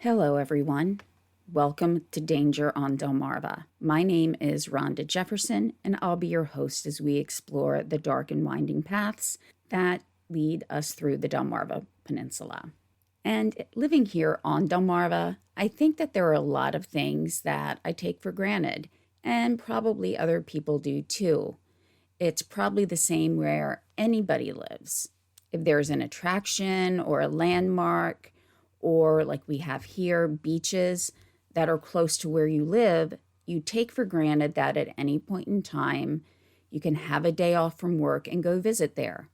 Hello, everyone. Welcome to Danger on Delmarva. My name is Rhonda Jefferson, and I'll be your host as we explore the dark and winding paths that lead us through the Delmarva Peninsula. And living here on Delmarva, I think that there are a lot of things that I take for granted, and probably other people do too. It's probably the same where anybody lives. If there's an attraction or a landmark, or like we have here, beaches that are close to where you live, you take for granted that at any point in time, you can have a day off from work and go visit there.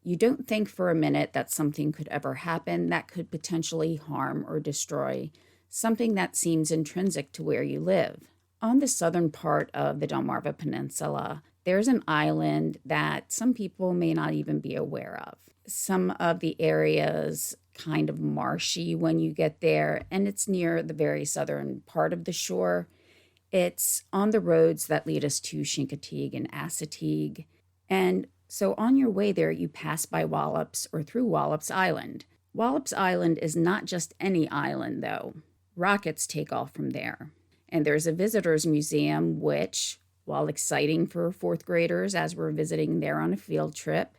You don't think for a minute that something could ever happen that could potentially harm or destroy something that seems intrinsic to where you live. On the southern part of the Delmarva Peninsula, there's an island that some people may not even be aware of. Some of the areas kind of marshy when you get there, and it's near the very southern part of the shore. It's on the roads that lead us to Chincoteague and Assateague. And so on your way there, you pass by Wallops or through Wallops Island. Wallops Island is not just any island, though. Rockets take off from there. And there's a visitors museum, which, while exciting for fourth graders as we're visiting there on a field trip,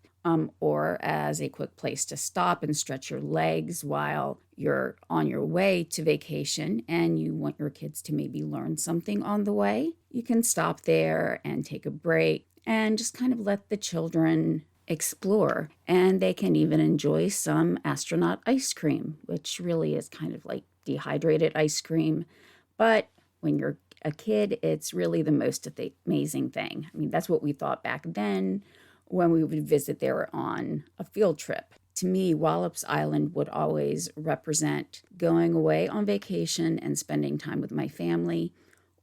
or as a quick place to stop and stretch your legs while you're on your way to vacation and you want your kids to maybe learn something on the way, you can stop there and take a break and just kind of let the children explore. And they can even enjoy some astronaut ice cream, which really is kind of like dehydrated ice cream. But when you're a kid, it's really the most amazing thing. I mean, that's what we thought back then when we would visit there on a field trip. To me, Wallops Island would always represent going away on vacation and spending time with my family,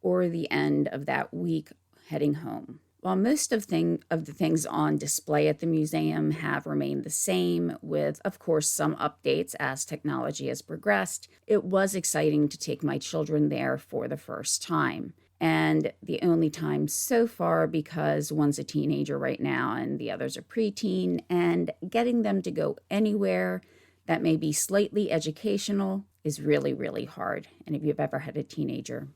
or the end of that week heading home. While most of the things on display at the museum have remained the same, with, of course, some updates as technology has progressed, it was exciting to take my children there for the first time. And the only time so far, because one's a teenager right now and the others are preteen, and getting them to go anywhere that may be slightly educational is really, really hard. And if you've ever had a teenager,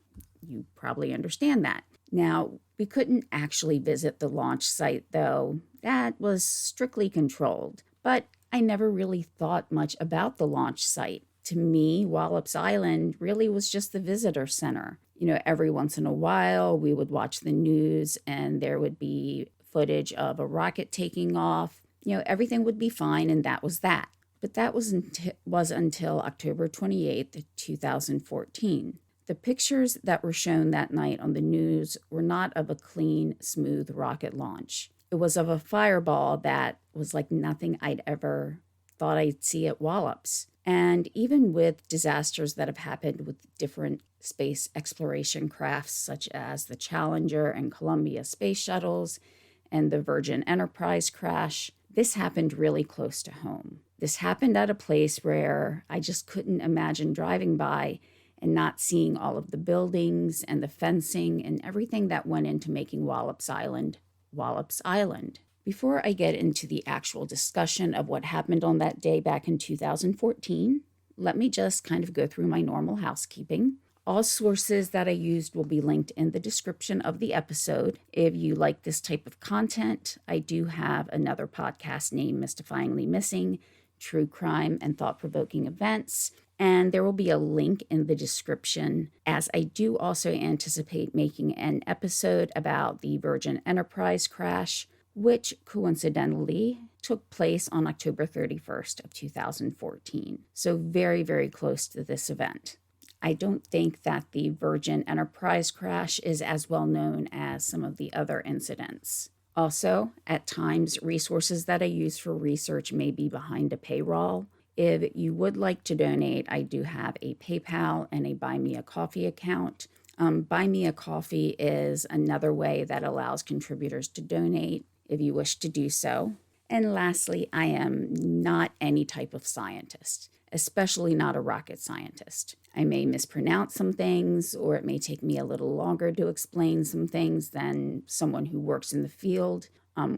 you probably understand that. Now, we couldn't actually visit the launch site, though. That was strictly controlled. But I never really thought much about the launch site. To me, Wallops Island really was just the visitor center. You know, every once in a while, we would watch the news and there would be footage of a rocket taking off. You know, everything would be fine, and that was that. But that was until October 28th, 2014. The pictures that were shown that night on the news were not of a clean, smooth rocket launch. It was of a fireball that was like nothing I'd ever thought I'd see at Wallops. And even with disasters that have happened with different space exploration crafts, such as the Challenger and Columbia space shuttles and the Virgin Enterprise crash, this happened really close to home. This happened at a place where I just couldn't imagine driving by and not seeing all of the buildings and the fencing and everything that went into making Wallops Island, Wallops Island. Before I get into the actual discussion of what happened on that day back in 2014, let me just kind of go through my normal housekeeping. All sources that I used will be linked in the description of the episode. If you like this type of content, I do have another podcast named Mystifyingly Missing, True Crime and Thought-provoking Events. And there will be a link in the description, as I do also anticipate making an episode about the Virgin Enterprise crash, which coincidentally took place on October 31st of 2014. So very, very close to this event. I don't think that the Virgin Enterprise crash is as well known as some of the other incidents. Also, at times, resources that I use for research may be behind a paywall. If you would like to donate, I do have a PayPal and a Buy Me a Coffee account. Buy Me a Coffee is another way that allows contributors to donate if you wish to do so. And lastly, I am not any type of scientist, especially not a rocket scientist. I may mispronounce some things, or it may take me a little longer to explain some things than someone who works in the field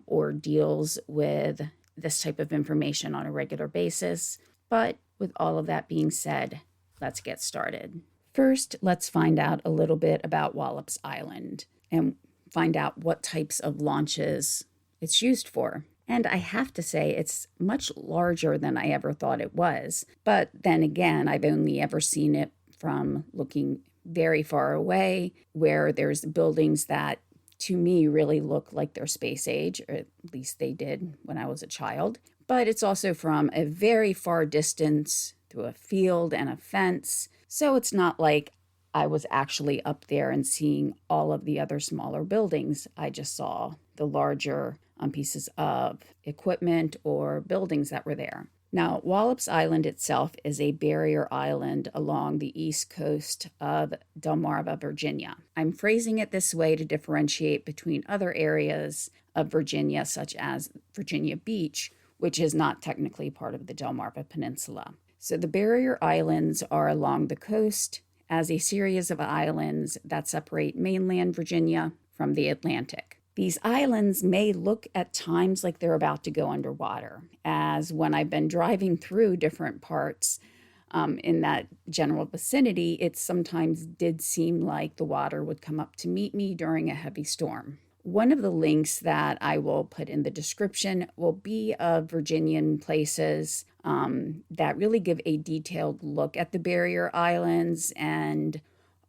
or deals with this type of information on a regular basis. But with all of that being said, let's get started. First, let's find out a little bit about Wallops Island and find out what types of launches it's used for. And I have to say, it's much larger than I ever thought it was. But then again, I've only ever seen it from looking very far away, where there's buildings that to me really look like they're space age, or at least they did when I was a child. But it's also from a very far distance through a field and a fence. So it's not like I was actually up there and seeing all of the other smaller buildings. I just saw the larger pieces of equipment or buildings that were there. Now, Wallops Island itself is a barrier island along the east coast of Delmarva, Virginia. I'm phrasing it this way to differentiate between other areas of Virginia, such as Virginia Beach, which is not technically part of the Delmarva Peninsula. So the barrier islands are along the coast as a series of islands that separate mainland Virginia from the Atlantic. These islands may look at times like they're about to go underwater, as when I've been driving through different parts in that general vicinity, it sometimes did seem like the water would come up to meet me during a heavy storm. One of the links that I will put in the description will be of Virginian places that really give a detailed look at the barrier islands and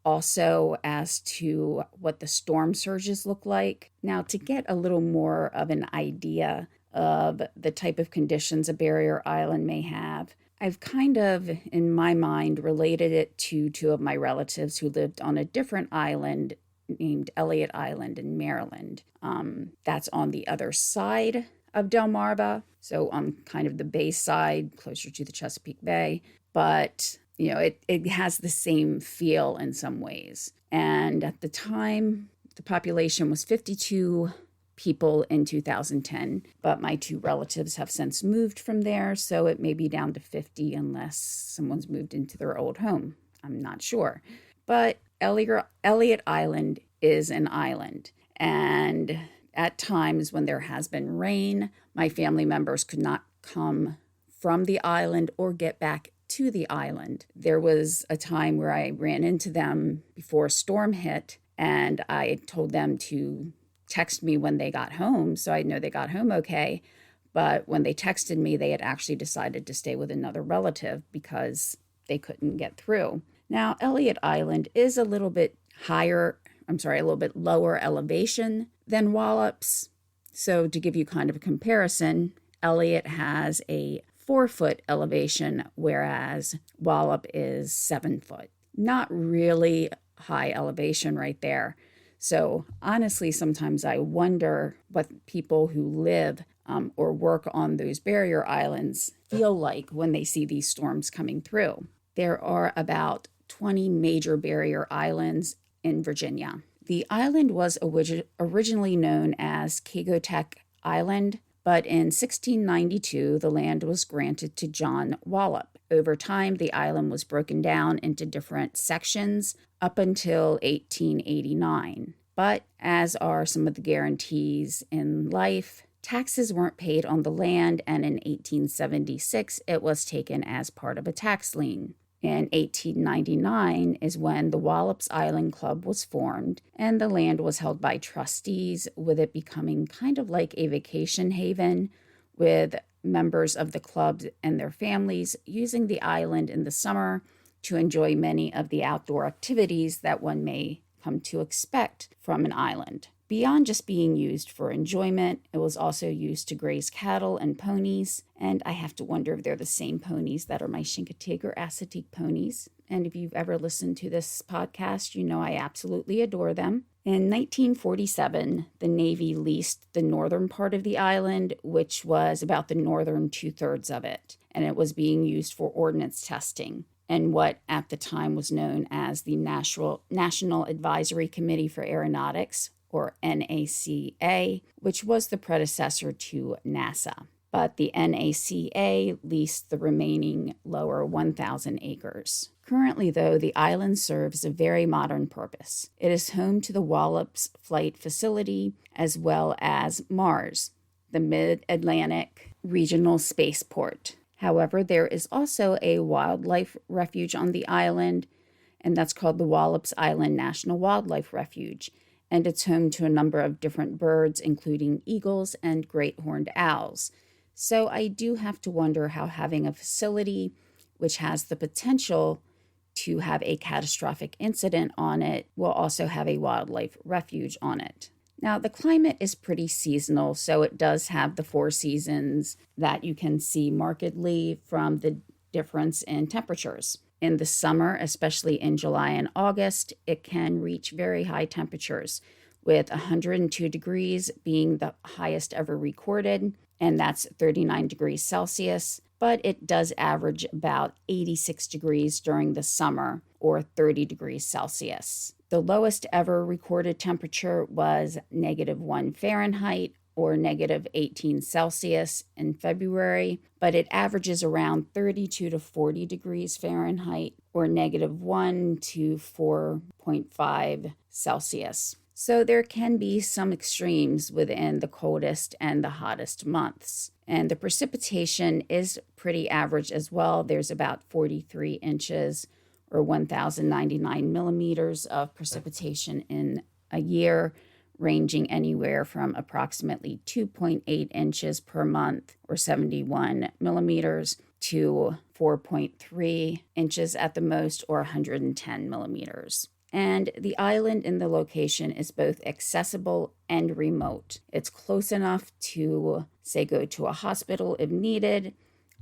also as to what the storm surges look like. Now, to get a little more of an idea of the type of conditions a barrier island may have, I've kind of, in my mind, related it to two of my relatives who lived on a different island named Elliott Island in Maryland. That's on the other side of Delmarva, so on kind of the bay side, closer to the Chesapeake Bay, but it has the same feel in some ways. And at the time, the population was 52 people in 2010, but my two relatives have since moved from there, so it may be down to 50 unless someone's moved into their old home. I'm not sure. But Elliott Island is an island, and at times when there has been rain, my family members could not come from the island or get back to the island. There was a time where I ran into them before a storm hit, and I told them to text me when they got home, so I know they got home okay. But when they texted me, they had actually decided to stay with another relative because they couldn't get through. Now, Elliott Island is a little bit lower elevation than Wallops. So to give you kind of a comparison, Elliott has a 4-foot elevation, whereas Wallop is 7 foot. Not really high elevation right there. So honestly, sometimes I wonder what people who live or work on those barrier islands feel like when they see these storms coming through. There are about 20 major barrier islands in Virginia. The island was originally known as Kagotech Island, but in 1692, the land was granted to John Wallop. Over time, the island was broken down into different sections up until 1889. But as are some of the guarantees in life, taxes weren't paid on the land, and in 1876, it was taken as part of a tax lien. In 1899 is when the Wallops Island Club was formed, and the land was held by trustees, with it becoming kind of like a vacation haven, with members of the club and their families using the island in the summer to enjoy many of the outdoor activities that one may come to expect from an island. Beyond just being used for enjoyment, it was also used to graze cattle and ponies, and I have to wonder if they're the same ponies that are my Chincoteague Assateague ponies. And if you've ever listened to this podcast, you know I absolutely adore them. In 1947, the Navy leased the northern part of the island, which was about the northern 2/3 of it, and it was being used for ordnance testing and what at the time was known as the National Advisory Committee for Aeronautics, or NACA, which was the predecessor to NASA. But the NACA leased the remaining lower 1,000 acres. Currently, though, the island serves a very modern purpose. It is home to the Wallops Flight Facility, as well as Mars, the Mid-Atlantic Regional Spaceport. However, there is also a wildlife refuge on the island, and that's called the Wallops Island National Wildlife Refuge. And it's home to a number of different birds, including eagles and great horned owls. So I do have to wonder how having a facility which has the potential to have a catastrophic incident on it will also have a wildlife refuge on it. Now, the climate is pretty seasonal, so it does have the 4 seasons that you can see markedly from the difference in temperatures. In the summer, especially in July and August, it can reach very high temperatures, with 102 degrees being the highest ever recorded, and that's 39 degrees Celsius. But it does average about 86 degrees during the summer, or 30 degrees Celsius. The lowest ever recorded temperature was -1 Fahrenheit, or -18 Celsius in February, but it averages around 32 to 40 degrees Fahrenheit, or -1 to 4.5 Celsius. So there can be some extremes within the coldest and the hottest months. And the precipitation is pretty average as well. There's about 43 inches or 1,099 millimeters of precipitation in a year, ranging anywhere from approximately 2.8 inches per month or 71 millimeters to 4.3 inches at the most or 110 millimeters. And the island in the location is both accessible and remote. It's close enough to, say, go to a hospital if needed,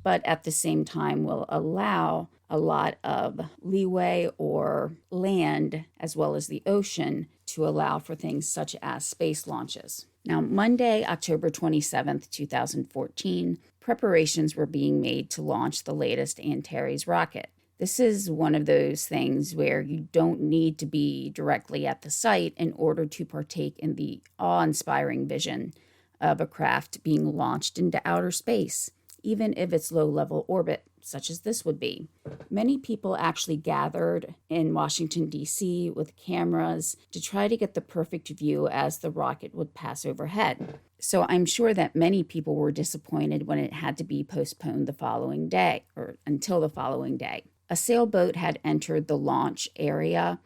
but at the same time will allow a lot of leeway or land, as well as the ocean, to allow for things such as space launches. Now, Monday, October 27th, 2014, preparations were being made to launch the latest Antares rocket. This is one of those things where you don't need to be directly at the site in order to partake in the awe-inspiring vision of a craft being launched into outer space, even if it's low-level orbit, such as this would be. Many people actually gathered in Washington, D.C. with cameras to try to get the perfect view as the rocket would pass overhead. So I'm sure that many people were disappointed when it had to be postponed the following day, or until the following day. A sailboat had entered the launch area,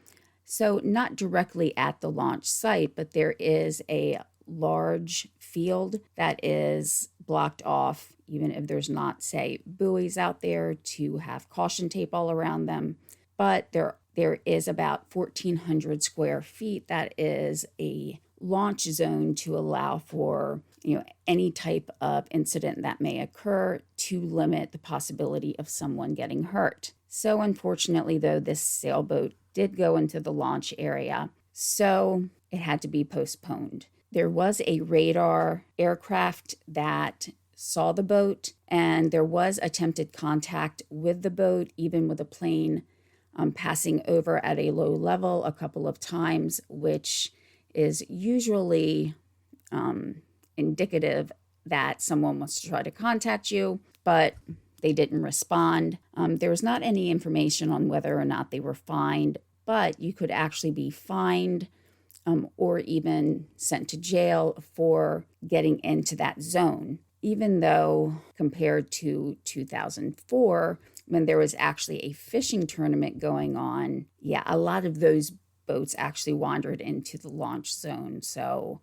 so not directly at the launch site, but there is a large field that is blocked off, even if there's not, say, buoys out there to have caution tape all around them. But there is about 1,400 square feet that is a launch zone to allow for any type of incident that may occur to limit the possibility of someone getting hurt. So unfortunately, though, this sailboat did go into the launch area, so it had to be postponed. There was a radar aircraft that saw the boat, and there was attempted contact with the boat, even with a plane passing over at a low level a couple of times, which is usually indicative that someone wants to try to contact you, but they didn't respond. There was not any information on whether or not they were fined, but you could actually be fined or even sent to jail for getting into that zone, even though compared to 2004, when there was actually a fishing tournament going on, a lot of those boats actually wandered into the launch zone. So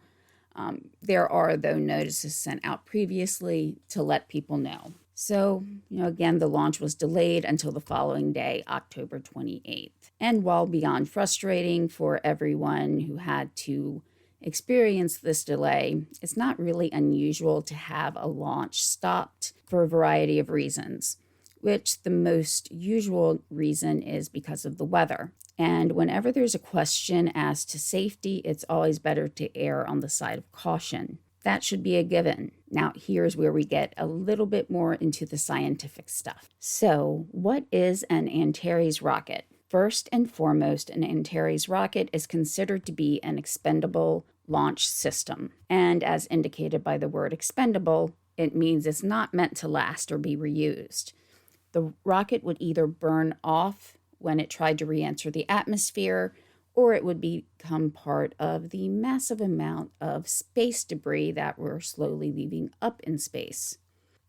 there are, though, notices sent out previously to let people know. So, again, the launch was delayed until the following day, October 28th. And while beyond frustrating for everyone who had to experience this delay, it's not really unusual to have a launch stopped for a variety of reasons, which the most usual reason is because of the weather. And whenever there's a question as to safety, it's always better to err on the side of caution. That should be a given. Now, here's where we get a little bit more into the scientific stuff. So, what is an Antares rocket? First and foremost, an Antares rocket is considered to be an expendable launch system. And as indicated by the word expendable, it means it's not meant to last or be reused. The rocket would either burn off when it tried to re-enter the atmosphere, or it would become part of the massive amount of space debris that we're slowly leaving up in space.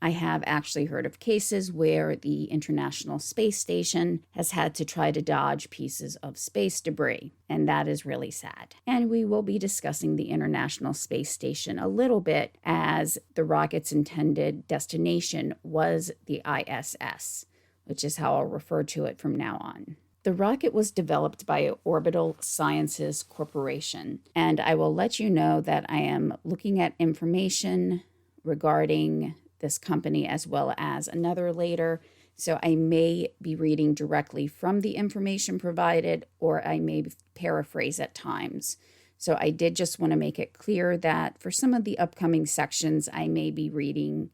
I have actually heard of cases where the International Space Station has had to try to dodge pieces of space debris, and that is really sad. And we will be discussing the International Space Station a little bit, as the rocket's intended destination was the ISS, which is how I'll refer to it from now on. The rocket was developed by Orbital Sciences Corporation, and I will let you know that I am looking at information regarding this company as well as another later, so I may be reading directly from the information provided, or I may paraphrase at times. So I did just want to make it clear that for some of the upcoming sections, I may be reading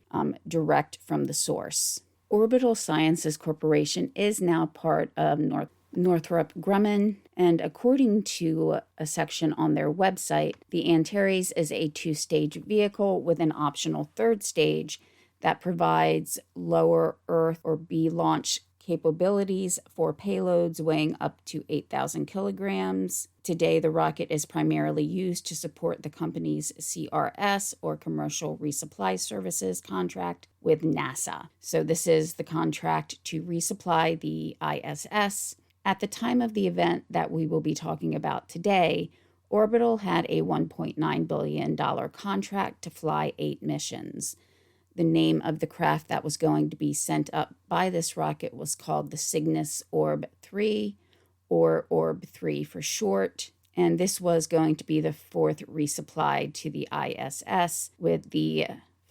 direct from the source. Orbital Sciences Corporation is now part of Northrop Grumman, and according to a section on their website, the Antares is a 2-stage vehicle with an optional 3rd stage that provides lower Earth or B launch capabilities for payloads weighing up to 8,000 kilograms. Today, the rocket is primarily used to support the company's CRS, or Commercial Resupply Services, contract with NASA. So this is the contract to resupply the ISS. At the time of the event that we will be talking about today, Orbital had a $1.9 billion contract to fly 8 missions. The name of the craft that was going to be sent up by this rocket was called the Cygnus Orb-3, or Orb-3 for short, and this was going to be the 4th resupply to the ISS, with the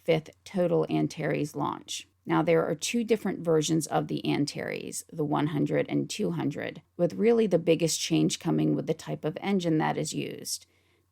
5th total Antares launch. Now, there are 2 different versions of the Antares, the 100 and 200, with really the biggest change coming with the type of engine that is used.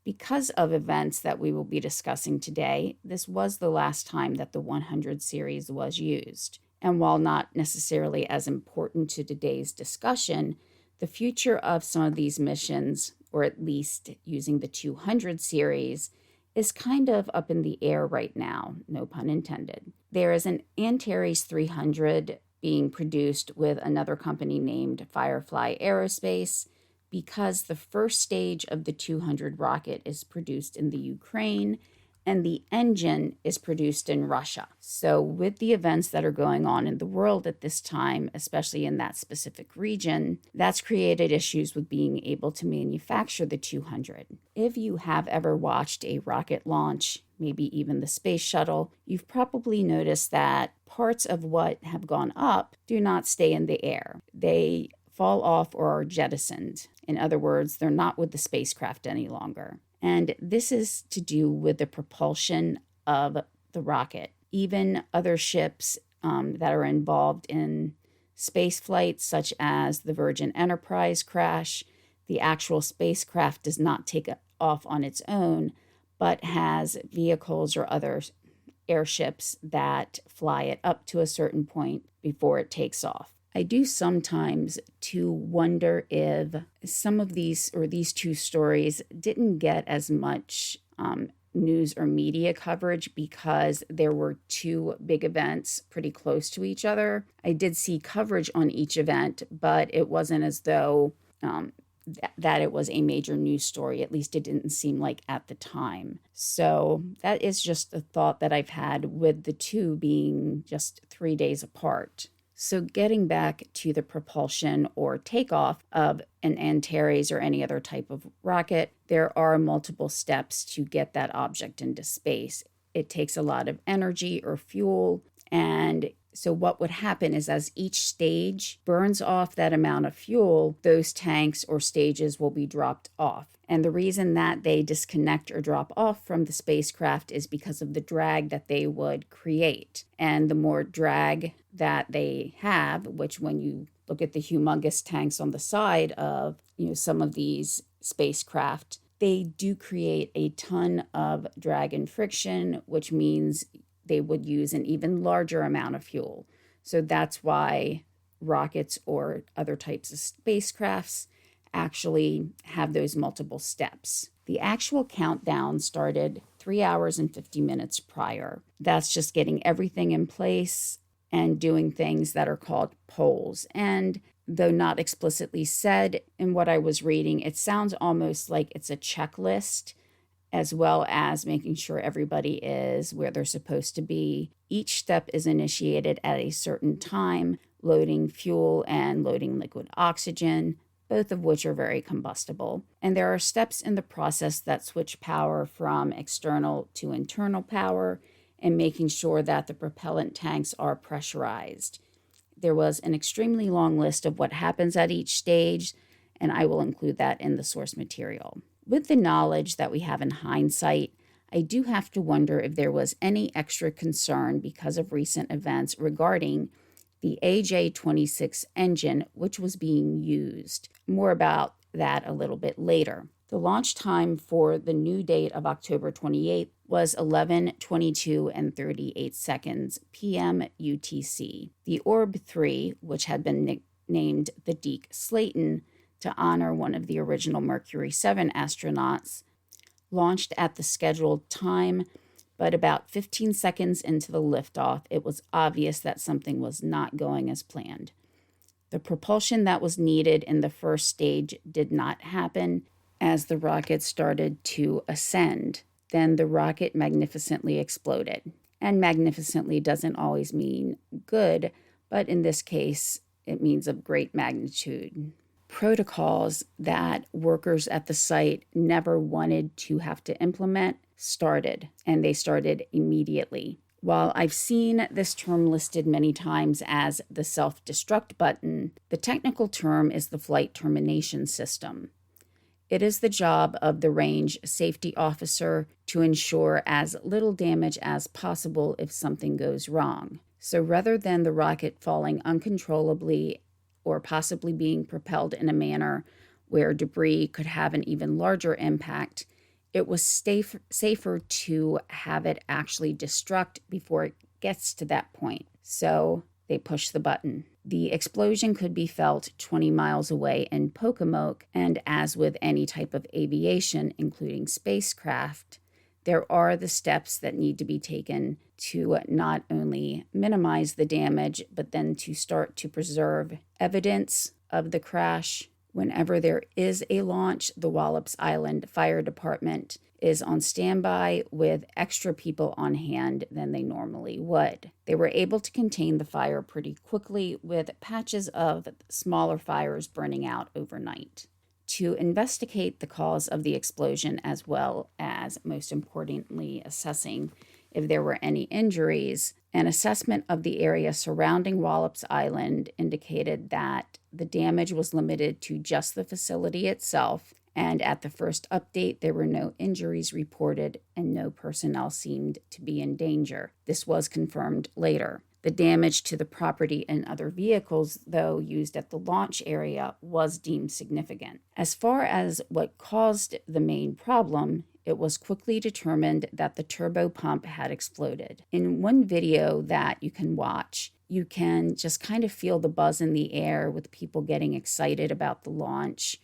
Because of events that we will be discussing today, this was the last time that the 100 series was used. And while not necessarily as important to today's discussion, the future of some of these missions, or at least using the 200 series, is kind of up in the air right now, no pun intended. There is an Antares 300 being produced with another company named Firefly Aerospace, because the first stage of the 200 rocket is produced in the Ukraine and the engine is produced in Russia. So with the events that are going on in the world at this time, especially in that specific region, that's created issues with being able to manufacture the 200. If you have ever watched a rocket launch, maybe even the space shuttle, you've probably noticed that parts of what have gone up do not stay in the air. They fall off or are jettisoned. In other words, they're not with the spacecraft any longer. And this is to do with the propulsion of the rocket. Even other ships that are involved in space flights, such as the Virgin Enterprise crash, the actual spacecraft does not take off on its own, but has vehicles or other airships that fly it up to a certain point before it takes off. I do sometimes to wonder if some of these 2 stories didn't get as much news or media coverage because there were 2 big events pretty close to each other. I did see coverage on each event, but it wasn't as though that it was a major news story. At least it didn't seem like at the time. So that is just a thought that I've had with the 2 being just 3 days apart. So getting back to the propulsion or takeoff of an Antares or any other type of rocket, there are multiple steps to get that object into space. It takes a lot of energy or fuel, and so what would happen is as each stage burns off that amount of fuel, those tanks or stages will be dropped off. And the reason that they disconnect or drop off from the spacecraft is because of the drag that they would create. And the more drag that they have, which when you look at the humongous tanks on the side of, some of these spacecraft, they do create a ton of drag and friction, which means they would use an even larger amount of fuel. So that's why rockets or other types of spacecrafts actually have those multiple steps. The actual countdown started 3 hours and 50 minutes prior. That's just getting everything in place and doing things that are called polls. And though not explicitly said in what I was reading, it sounds almost like it's a checklist as well as making sure everybody is where they're supposed to be. Each step is initiated at a certain time, loading fuel and loading liquid oxygen, both of which are very combustible. And there are steps in the process that switch power from external to internal power and making sure that the propellant tanks are pressurized. There was an extremely long list of what happens at each stage, and I will include that in the source material. With the knowledge that we have in hindsight, I do have to wonder if there was any extra concern because of recent events regarding the AJ-26 engine, which was being used. More about that a little bit later. The launch time for the new date of October 28th was 11:22 and 38 seconds p.m. UTC. The Orb-3, which had been nicknamed the Deke Slayton to honor one of the original Mercury 7 astronauts, launched at the scheduled time, but about 15 seconds into the liftoff, it was obvious that something was not going as planned. The propulsion that was needed in the first stage did not happen as the rocket started to ascend. Then the rocket magnificently exploded. And magnificently doesn't always mean good, but in this case, it means of great magnitude. Protocols that workers at the site never wanted to have to implement started, and they started immediately. While I've seen this term listed many times as the self-destruct button, the technical term is the flight termination system. It is the job of the range safety officer to ensure as little damage as possible if something goes wrong. So rather than the rocket falling uncontrollably or possibly being propelled in a manner where debris could have an even larger impact, it was safer to have it actually destruct before it gets to that point. So they push the button. The explosion could be felt 20 miles away in Pocomoke, and as with any type of aviation, including spacecraft, there are the steps that need to be taken to not only minimize the damage, but then to start to preserve evidence of the crash. Whenever there is a launch, the Wallops Island Fire Department is on standby with extra people on hand than they normally would. They were able to contain the fire pretty quickly with patches of smaller fires burning out overnight. To investigate the cause of the explosion, as well as, most importantly, assessing if there were any injuries, an assessment of the area surrounding Wallops Island indicated that the damage was limited to just the facility itself, and at the first update, there were no injuries reported and no personnel seemed to be in danger. This was confirmed later. The damage to the property and other vehicles, though used at the launch area, was deemed significant. As far as what caused the main problem, it was quickly determined that the turbo pump had exploded. In one video that you can watch, you can just kind of feel the buzz in the air with people getting excited about the launch.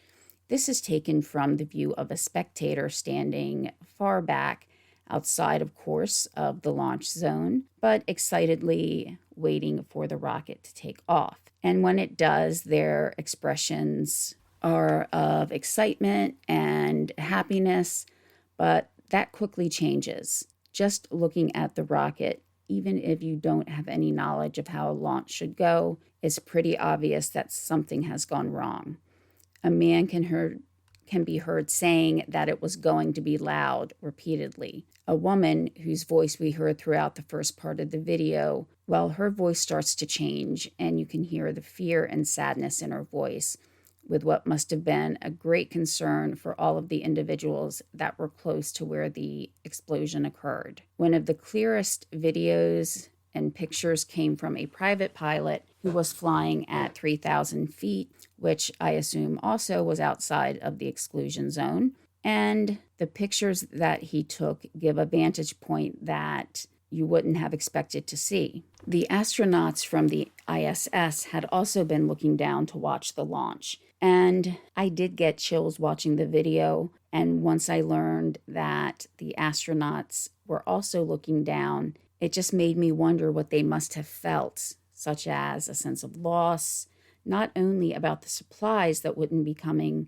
This is taken from the view of a spectator standing far back outside, of course, of the launch zone, but excitedly waiting for the rocket to take off. And when it does, their expressions are of excitement and happiness, but that quickly changes. Just looking at the rocket, even if you don't have any knowledge of how a launch should go, it's pretty obvious that something has gone wrong. A man can be heard saying that it was going to be loud repeatedly. A woman whose voice we heard throughout the first part of the video, well, her voice starts to change and you can hear the fear and sadness in her voice with what must have been a great concern for all of the individuals that were close to where the explosion occurred. One of the clearest videos and pictures came from a private pilot who was flying at 3,000 feet, which I assume also was outside of the exclusion zone. And the pictures that he took give a vantage point that you wouldn't have expected to see. The astronauts from the ISS had also been looking down to watch the launch. And I did get chills watching the video. And once I learned that the astronauts were also looking down, it just made me wonder what they must have felt, such as a sense of loss, not only about the supplies that wouldn't be coming,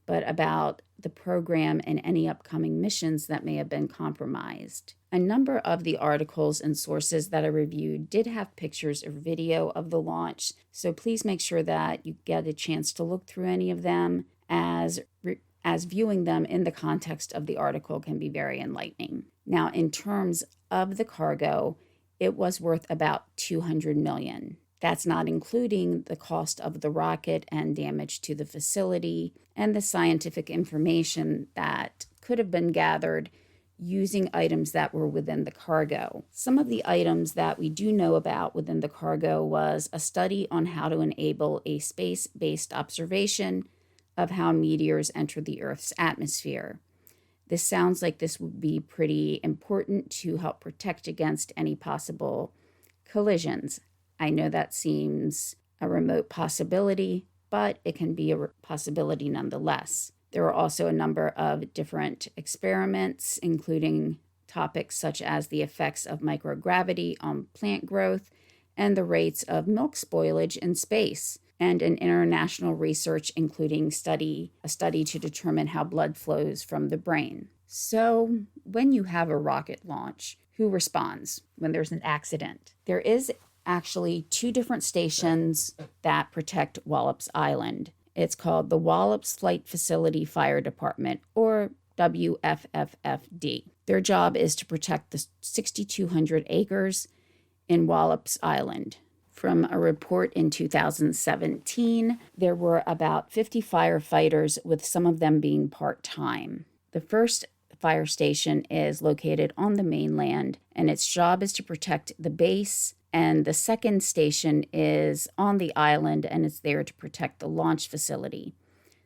but about the program and any upcoming missions that may have been compromised. A number of the articles and sources that I reviewed did have pictures or video of the launch, so please make sure that you get a chance to look through any of them, as viewing them in the context of the article can be very enlightening. Now, in terms of the cargo, it was worth about $200 million. That's not including the cost of the rocket and damage to the facility and the scientific information that could have been gathered using items that were within the cargo. Some of the items that we do know about within the cargo was a study on how to enable a space-based observation of how meteors enter the Earth's atmosphere. This sounds like this would be pretty important to help protect against any possible collisions. I know that seems a remote possibility, but it can be a possibility nonetheless. There are also a number of different experiments, including topics such as the effects of microgravity on plant growth and the rates of milk spoilage in space, and an international research including a study to determine how blood flows from the brain. So, when you have a rocket launch, who responds when there's an accident? There is actually 2 different stations that protect Wallops Island. It's called the Wallops Flight Facility Fire Department, or WFFFD. Their job is to protect the 6,200 acres in Wallops Island. From a report in 2017, there were about 50 firefighters, with some of them being part-time. The first fire station is located on the mainland, and its job is to protect the base. And the second station is on the island, and it's there to protect the launch facility.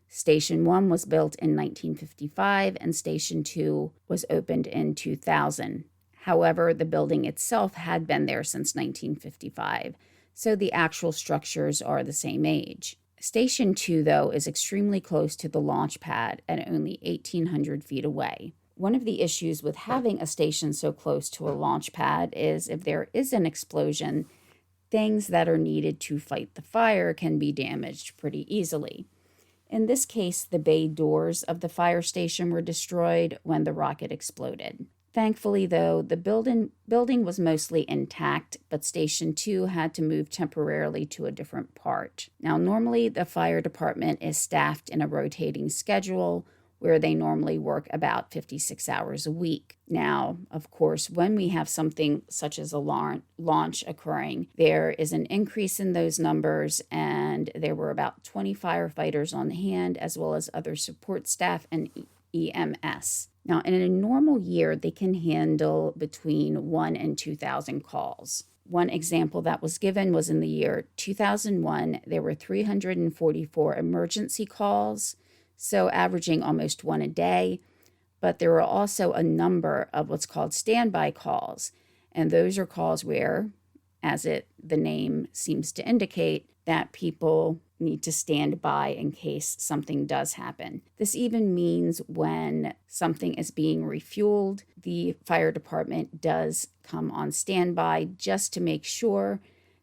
Station 1 was built in 1955, and Station 2 was opened in 2000. However, the building itself had been there since 1955, so the actual structures are the same age. Station 2, though, is extremely close to the launch pad at only 1,800 feet away. One of the issues with having a station so close to a launch pad is if there is an explosion, things that are needed to fight the fire can be damaged pretty easily. In this case, the bay doors of the fire station were destroyed when the rocket exploded. Thankfully, though, the building was mostly intact, but Station 2 had to move temporarily to a different part. Now, normally the fire department is staffed in a rotating schedule, where they normally work about 56 hours a week. Now, of course, when we have something such as a launch occurring, there is an increase in those numbers, and there were about 20 firefighters on hand, as well as other support staff and EMS. Now, in a normal year, they can handle between 1,000 and 2,000 calls. One example that was given was in the year 2001, there were 344 emergency calls, so averaging almost 1 a day, but there were also a number of what's called standby calls, and those are calls where, the name seems to indicate, that people need to stand by in case something does happen. This even means when something is being refueled, the fire department does come on standby just to make sure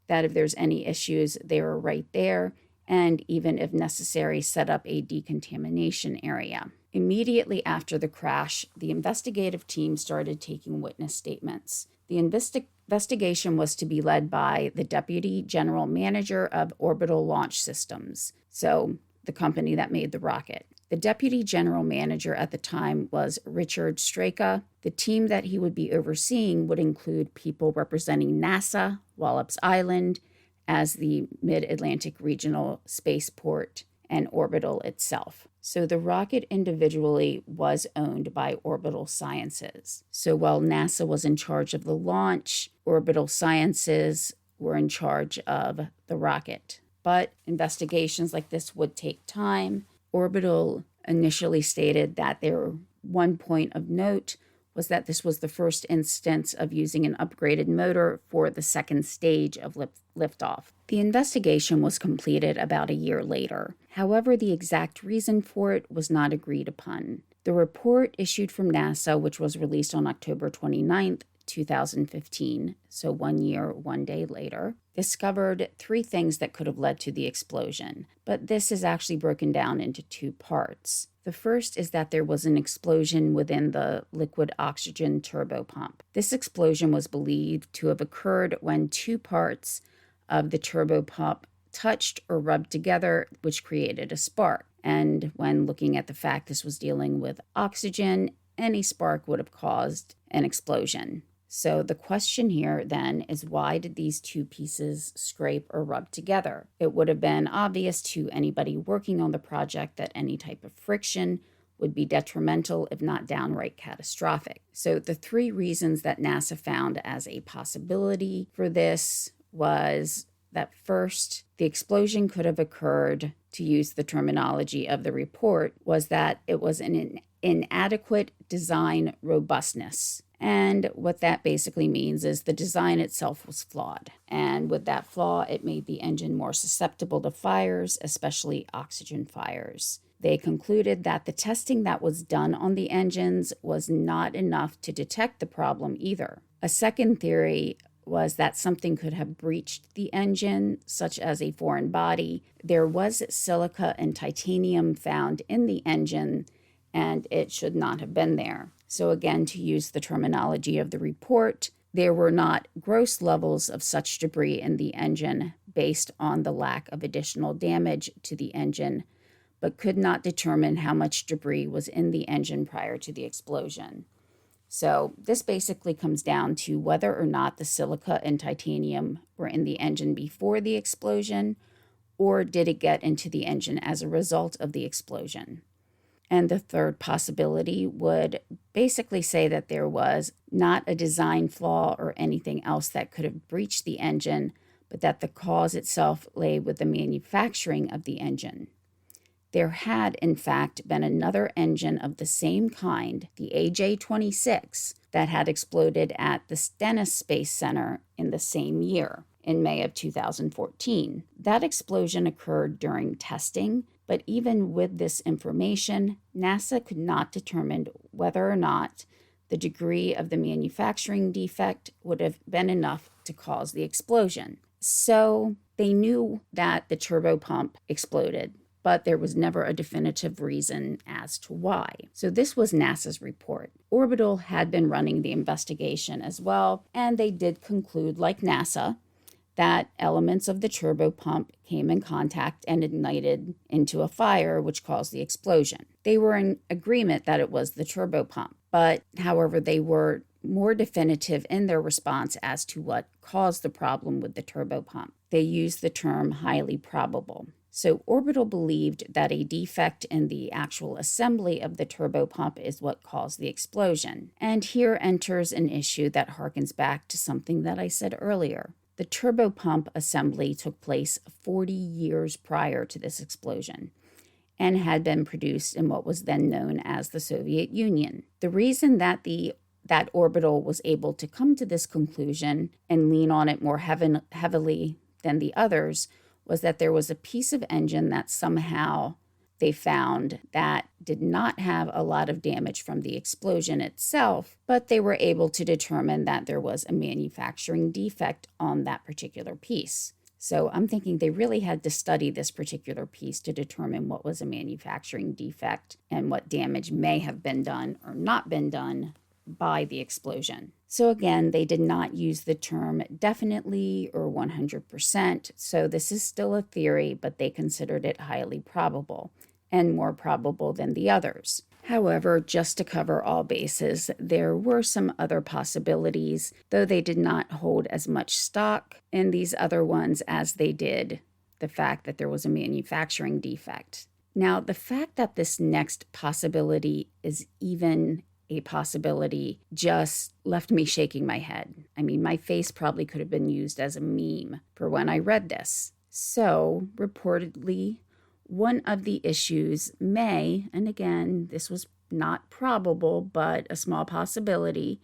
that if there's any issues, they are right there, and even if necessary, set up a decontamination area. Immediately after the crash, the investigative team started taking witness statements. The investigation was to be led by the Deputy General Manager of Orbital Launch Systems, so the company that made the rocket. The Deputy General Manager at the time was Richard Straka. The team that he would be overseeing would include people representing NASA, Wallops Island, as the Mid-Atlantic Regional Spaceport, and Orbital itself. So the rocket individually was owned by Orbital Sciences. So while NASA was in charge of the launch, Orbital Sciences were in charge of the rocket. But investigations like this would take time. Orbital initially stated that their one point of note was that this was the first instance of using an upgraded motor for the second stage of liftoff. The investigation was completed about a year later. However, the exact reason for it was not agreed upon. The report issued from NASA, which was released on October 29th, 2015, so 1 year, 1 day later, discovered 3 things that could have led to the explosion. But this is actually broken down into 2 parts. The first is that there was an explosion within the liquid oxygen turbopump. This explosion was believed to have occurred when 2 parts of the turbopump touched or rubbed together, which created a spark. And when looking at the fact this was dealing with oxygen, any spark would have caused an explosion. So the question here then is, why did these 2 pieces scrape or rub together? It would have been obvious to anybody working on the project that any type of friction would be detrimental, if not downright catastrophic. So the 3 reasons that NASA found as a possibility for this was that first, the explosion could have occurred, to use the terminology of the report, was that it was an inadequate design robustness. And what that basically means is the design itself was flawed. And with that flaw, it made the engine more susceptible to fires, especially oxygen fires. They concluded that the testing that was done on the engines was not enough to detect the problem either. A second theory was that something could have breached the engine, such as a foreign body. There was silica and titanium found in the engine, and it should not have been there. So again, to use the terminology of the report, there were not gross levels of such debris in the engine based on the lack of additional damage to the engine, but could not determine how much debris was in the engine prior to the explosion. So this basically comes down to whether or not the silica and titanium were in the engine before the explosion, or did it get into the engine as a result of the explosion. And the third possibility would basically say that there was not a design flaw or anything else that could have breached the engine, but that the cause itself lay with the manufacturing of the engine. There had, in fact, been another engine of the same kind, the AJ-26, that had exploded at the Stennis Space Center in the same year, in May of 2014. That explosion occurred during testing, but even with this information, NASA could not determine whether or not the degree of the manufacturing defect would have been enough to cause the explosion. So they knew that the turbopump exploded, but there was never a definitive reason as to why. So this was NASA's report. Orbital had been running the investigation as well, and they did conclude, like NASA, that elements of the turbopump came in contact and ignited into a fire, which caused the explosion. They were in agreement that it was the turbopump, but however, they were more definitive in their response as to what caused the problem with the turbopump. They used the term highly probable. So Orbital believed that a defect in the actual assembly of the turbopump is what caused the explosion. And here enters an issue that harkens back to something that I said earlier. The turbopump assembly took place 40 years prior to this explosion and had been produced in what was then known as the Soviet Union. The reason that Orbital was able to come to this conclusion and lean on it more heavily than the others was that there was a piece of engine that somehow they found that did not have a lot of damage from the explosion itself, but they were able to determine that there was a manufacturing defect on that particular piece. So I'm thinking they really had to study this particular piece to determine what was a manufacturing defect and what damage may have been done or not been done by the explosion. So again, they did not use the term definitely or 100%, so this is still a theory, but they considered it highly probable and more probable than the others. However, just to cover all bases, there were some other possibilities, though they did not hold as much stock in these other ones as they did the fact that there was a manufacturing defect. Now, the fact that this next possibility is even a possibility just left me shaking my head. I mean, my face probably could have been used as a meme for when I read this. So, reportedly, one of the issues may, and again, this was not probable, but a small possibility,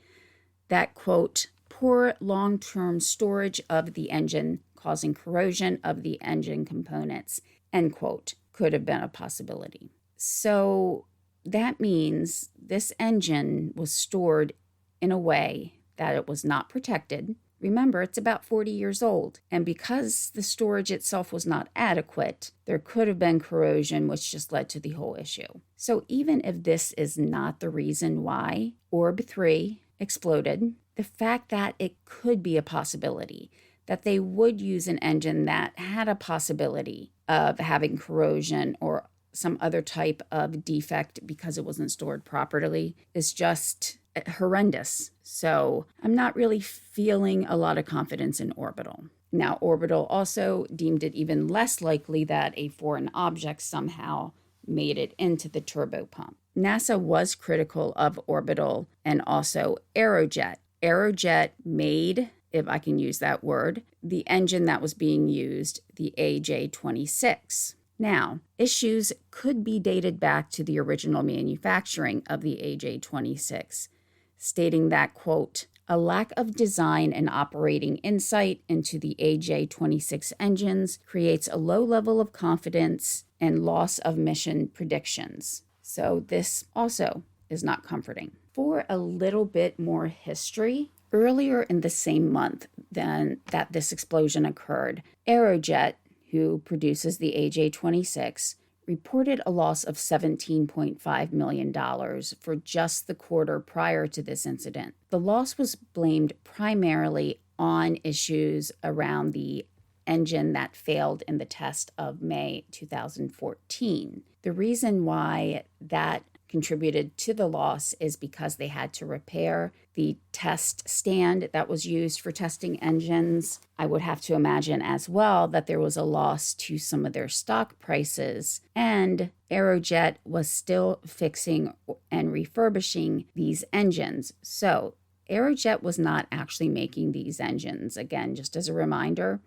that, quote, poor long-term storage of the engine causing corrosion of the engine components, end quote, could have been a possibility. So that means this engine was stored in a way that it was not protected. Remember, it's about 40 years old, and because the storage itself was not adequate, there could have been corrosion, which just led to the whole issue. So even if this is not the reason why Orb 3 exploded, the fact that it could be a possibility, that they would use an engine that had a possibility of having corrosion or some other type of defect because it wasn't stored properly, is just horrendous. So I'm not really feeling a lot of confidence in Orbital. Now, Orbital also deemed it even less likely that a foreign object somehow made it into the turbopump. NASA was critical of Orbital and also Aerojet. Aerojet made, if I can use that word, the engine that was being used, the AJ-26. Now, issues could be dated back to the original manufacturing of the AJ-26, stating that, quote, a lack of design and operating insight into the AJ-26 engines creates a low level of confidence and loss of mission predictions. So this also is not comforting. For a little bit more history, earlier in the same month than that this explosion occurred, Aerojet, who produces the AJ-26, reported a loss of $17.5 million for just the quarter prior to this incident. The loss was blamed primarily on issues around the engine that failed in the test of May 2014. The reason why that contributed to the loss is because they had to repair the test stand that was used for testing engines. I would have to imagine as well that there was a loss to some of their stock prices, and Aerojet was still fixing and refurbishing these engines. So Aerojet was not actually making these engines, again, just as a reminder.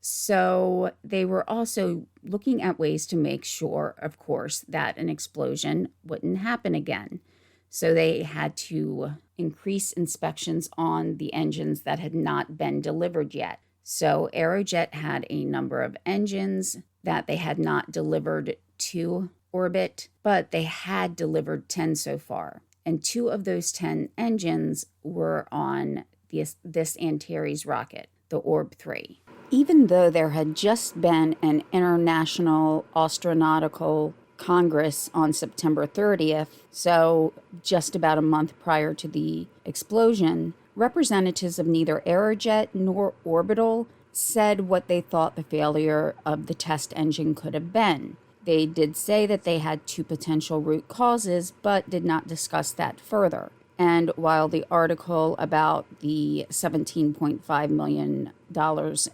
So they were also looking at ways to make sure, of course, that an explosion wouldn't happen again. So they had to increase inspections on the engines that had not been delivered yet. So Aerojet had a number of engines that they had not delivered to orbit, but they had delivered 10 so far. And 2 of those 10 engines were on this Antares rocket, the Orb 3. Even though there had just been an International Astronautical Congress on September 30th, so just about a month prior to the explosion, representatives of neither Aerojet nor Orbital said what they thought the failure of the test engine could have been. They did say that they had 2 potential root causes, but did not discuss that further. And while the article about the $17.5 million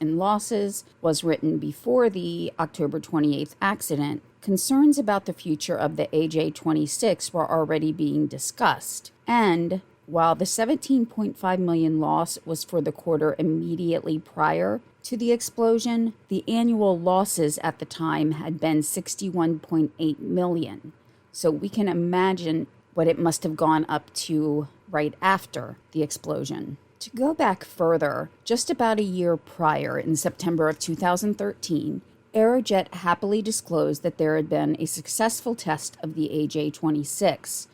in losses was written before the October 28th accident, concerns about the future of the AJ-26 were already being discussed. And while the $17.5 million loss was for the quarter immediately prior to the explosion, the annual losses at the time had been $61.8 million. So we can imagine what it must have gone up to right after the explosion. To go back further, just about a year prior, in September of 2013, Aerojet happily disclosed that there had been a successful test of the AJ-26.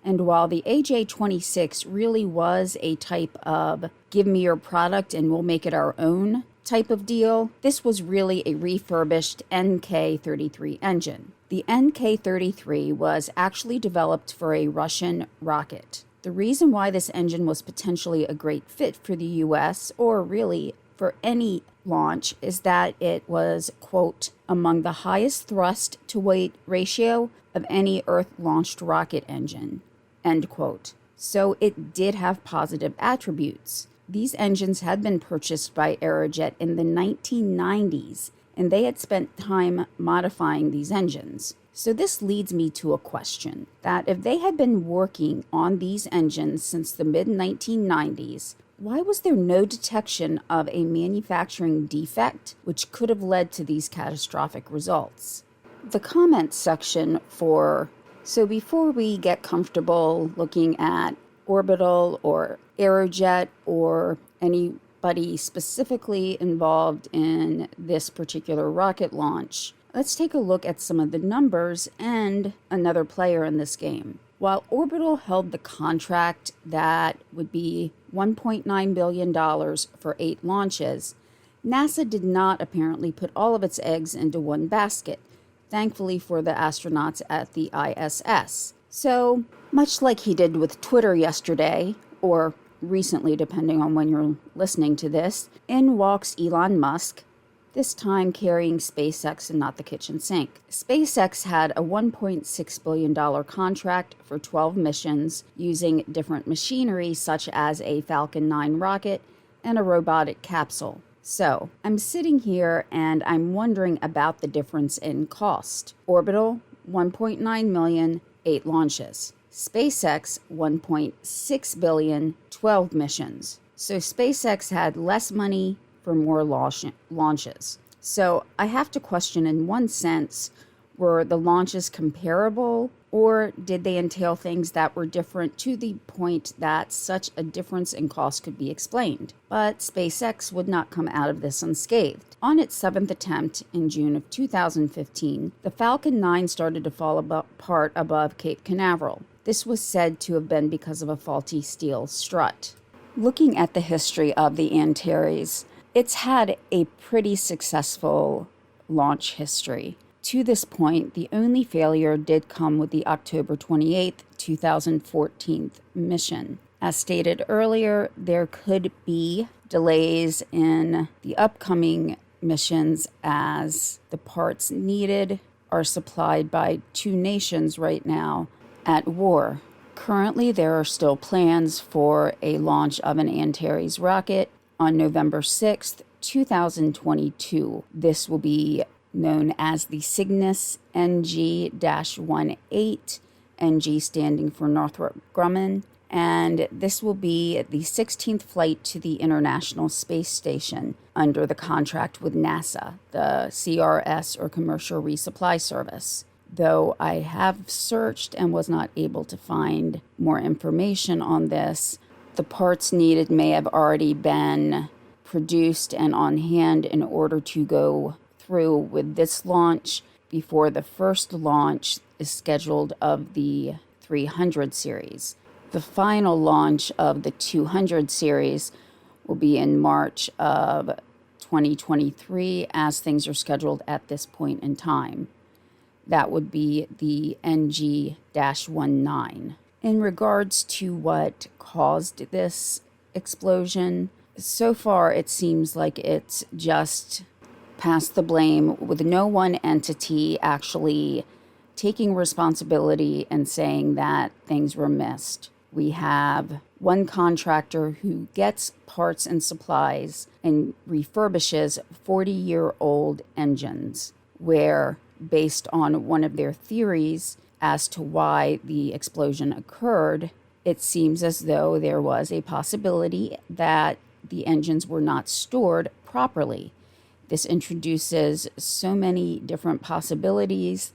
And while the AJ-26 really was a type of give me your product and we'll make it our own type of deal, this was really a refurbished NK-33 engine. The NK-33 was actually developed for a Russian rocket. The reason why this engine was potentially a great fit for the U.S., or really for any launch, is that it was, quote, among the highest thrust to weight ratio of any Earth-launched rocket engine, end quote. So it did have positive attributes. These engines had been purchased by Aerojet in the 1990s, and they had spent time modifying these engines. So this leads me to a question, that if they had been working on these engines since the mid-1990s, why was there no detection of a manufacturing defect which could have led to these catastrophic results? The comments section so before we get comfortable looking at Orbital or Aerojet or anybody specifically involved in this particular rocket launch, let's take a look at some of the numbers and another player in this game. While Orbital held the contract that would be $1.9 billion for 8 launches, NASA did not apparently put all of its eggs into one basket, thankfully for the astronauts at the ISS. So, much like he did with Twitter yesterday, or recently depending on when you're listening to this, in walks Elon Musk, this time carrying SpaceX and not the kitchen sink. SpaceX had a $1.6 billion contract for 12 missions using different machinery such as a Falcon 9 rocket and a robotic capsule. So, I'm sitting here and I'm wondering about the difference in cost. Orbital, $1.9 million, 8 launches. SpaceX, $1.6 billion, 12 missions. So SpaceX had less money for more launches. So I have to question, in one sense, were the launches comparable, or did they entail things that were different to the point that such a difference in cost could be explained? But SpaceX would not come out of this unscathed. On its 7th attempt in June of 2015, the Falcon 9 started to fall apart above Cape Canaveral. This was said to have been because of a faulty steel strut. Looking at the history of the Antares, it's had a pretty successful launch history. To this point, the only failure did come with the October 28, 2014 mission. As stated earlier, there could be delays in the upcoming missions as the parts needed are supplied by 2 nations right now at war. Currently, there are still plans for a launch of an Antares rocket on November 6th, 2022. This will be known as the Cygnus NG-18, NG standing for Northrop Grumman, and this will be the 16th flight to the International Space Station under the contract with NASA, the CRS, or Commercial Resupply Service. Though I have searched and was not able to find more information on this, the parts needed may have already been produced and on hand in order to go through with this launch before the first launch is scheduled of the 300 series. The final launch of the 200 series will be in March of 2023 as things are scheduled at this point in time. That would be the NG-19. In regards to what caused this explosion, so far it seems like it's just passed the blame with no one entity actually taking responsibility and saying that things were missed. We have one contractor who gets parts and supplies and refurbishes 40-year-old engines, where, based on one of their theories as to why the explosion occurred, it seems as though there was a possibility that the engines were not stored properly. This introduces so many different possibilities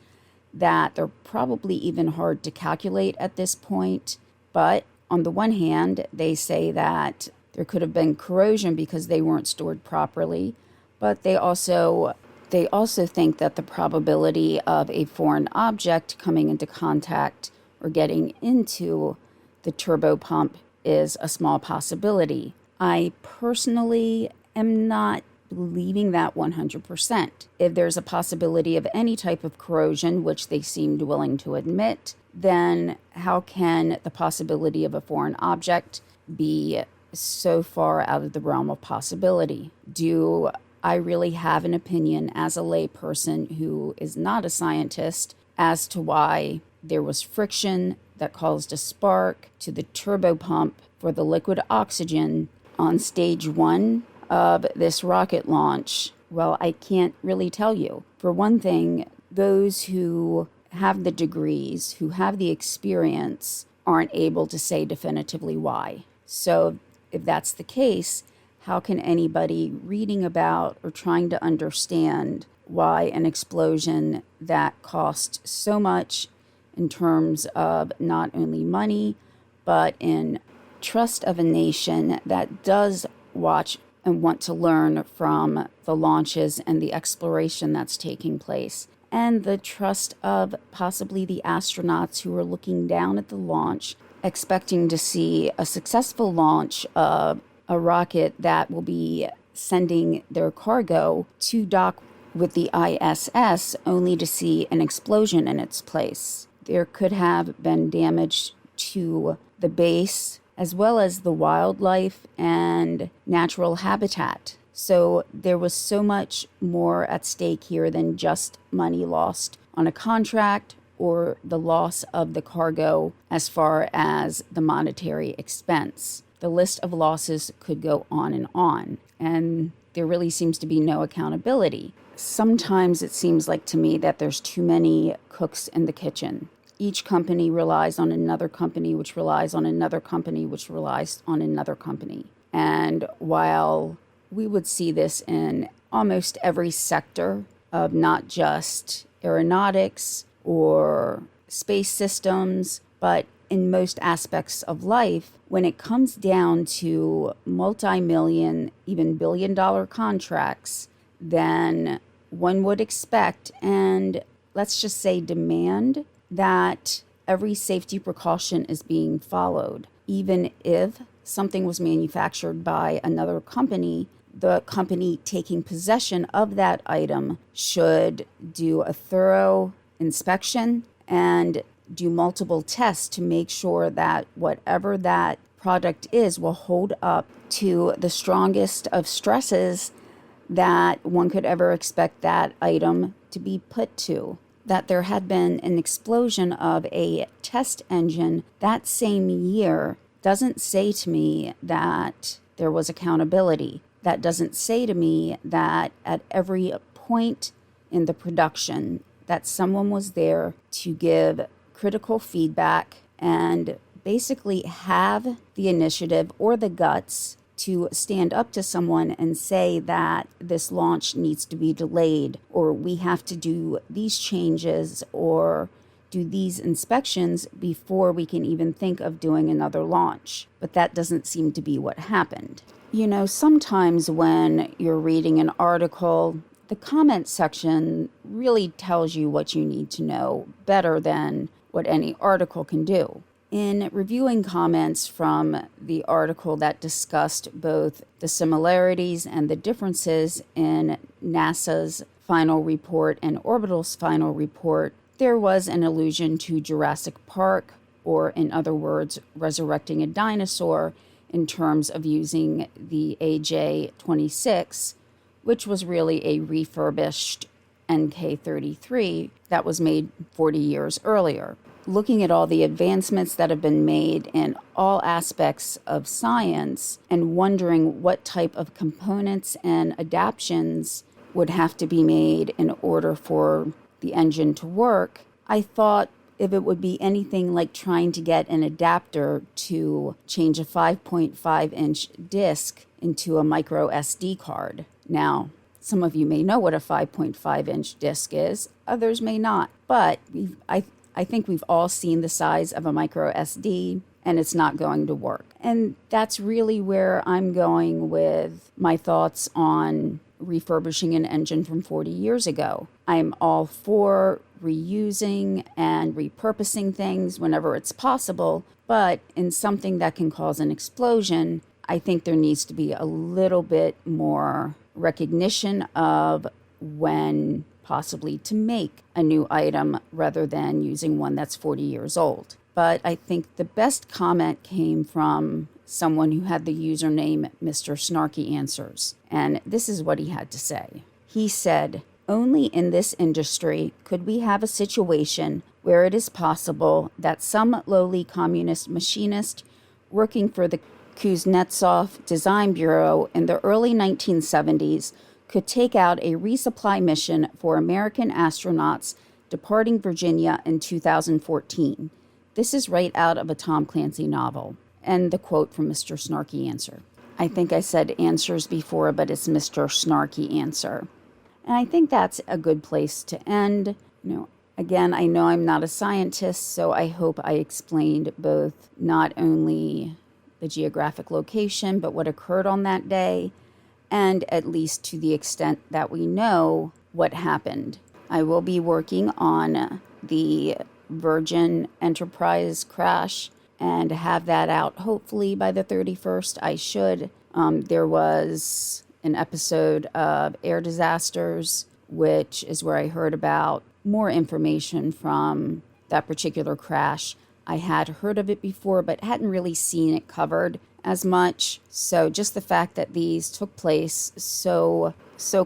that they're probably even hard to calculate at this point. But on the one hand, they say that there could have been corrosion because they weren't stored properly, but they also think that the probability of a foreign object coming into contact or getting into the turbo pump is a small possibility. I personally am not believing that 100%. If there's a possibility of any type of corrosion, which they seemed willing to admit, then how can the possibility of a foreign object be so far out of the realm of possibility? Do I really have an opinion as a layperson who is not a scientist as to why there was friction that caused a spark to the turbo pump for the liquid oxygen on stage 1 of this rocket launch? Well, I can't really tell you. For one thing, those who have the degrees, who have the experience, aren't able to say definitively why. So if that's the case, how can anybody reading about or trying to understand why an explosion that cost so much in terms of not only money, but in trust of a nation that does watch and want to learn from the launches and the exploration that's taking place, and the trust of possibly the astronauts who are looking down at the launch expecting to see a successful launch of a rocket that will be sending their cargo to dock with the ISS, only to see an explosion in its place. There could have been damage to the base, as well as the wildlife and natural habitat. So there was so much more at stake here than just money lost on a contract or the loss of the cargo as far as the monetary expense. The list of losses could go on, and there really seems to be no accountability. Sometimes it seems like to me that there's too many cooks in the kitchen. Each company relies on another company, which relies on another company, which relies on another company. And while we would see this in almost every sector of not just aeronautics or space systems, but in most aspects of life, when it comes down to multi-million, even billion-dollar contracts, then one would expect, and let's just say demand, that every safety precaution is being followed. Even if something was manufactured by another company, the company taking possession of that item should do a thorough inspection and do multiple tests to make sure that whatever that product is will hold up to the strongest of stresses that one could ever expect that item to be put to. That there had been an explosion of a test engine that same year doesn't say to me that there was accountability. That doesn't say to me that at every point in the production that someone was there to give critical feedback and basically have the initiative or the guts to stand up to someone and say that this launch needs to be delayed, or we have to do these changes or do these inspections before we can even think of doing another launch. But that doesn't seem to be what happened. You know, sometimes when you're reading an article, the comment section really tells you what you need to know better than what any article can do. In reviewing comments from the article that discussed both the similarities and the differences in NASA's final report and Orbital's final report, there was an allusion to Jurassic Park, or in other words, resurrecting a dinosaur, in terms of using the AJ-26, which was really a refurbished NK-33 that was made 40 years earlier. Looking at all the advancements that have been made in all aspects of science and wondering what type of components and adaptations would have to be made in order for the engine to work, I thought if it would be anything like trying to get an adapter to change a 5.5-inch disc into a micro SD card. Now, some of you may know what a 5.5-inch disc is, others may not, but I think we've all seen the size of a micro SD, and it's not going to work. And that's really where I'm going with my thoughts on refurbishing an engine from 40 years ago. I'm all for reusing and repurposing things whenever it's possible, but in something that can cause an explosion, I think there needs to be a little bit more recognition of when possibly to make a new item rather than using one that's 40 years old. But I think the best comment came from someone who had the username Mr. Snarky Answers. And this is what he had to say. He said, "Only in this industry could we have a situation where it is possible that some lowly communist machinist working for the Kuznetsov Design Bureau in the early 1970s could take out a resupply mission for American astronauts departing Virginia in 2014. This is right out of a Tom Clancy novel." And the quote from Mr. Snarky Answer. I think I said answers before, but it's Mr. Snarky Answer. And I think that's a good place to end. Again, I know I'm not a scientist, so I hope I explained both not only the geographic location, but what occurred on that day, and at least to the extent that we know what happened. I will be working on the Virgin Enterprise crash, and have that out hopefully by the 31st. I should. There was an episode of Air Disasters, which is where I heard about more information from that particular crash. I had heard of it before, but hadn't really seen it covered as much. So just the fact that these took place so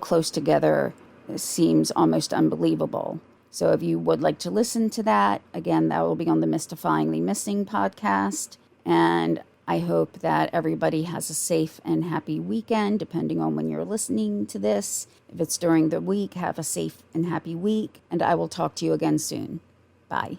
close together seems almost unbelievable. So if you would like to listen to that, again, that will be on the Mystifyingly Missing podcast. And I hope that everybody has a safe and happy weekend, depending on when you're listening to this. If it's during the week, have a safe and happy week. And I will talk to you again soon. Bye.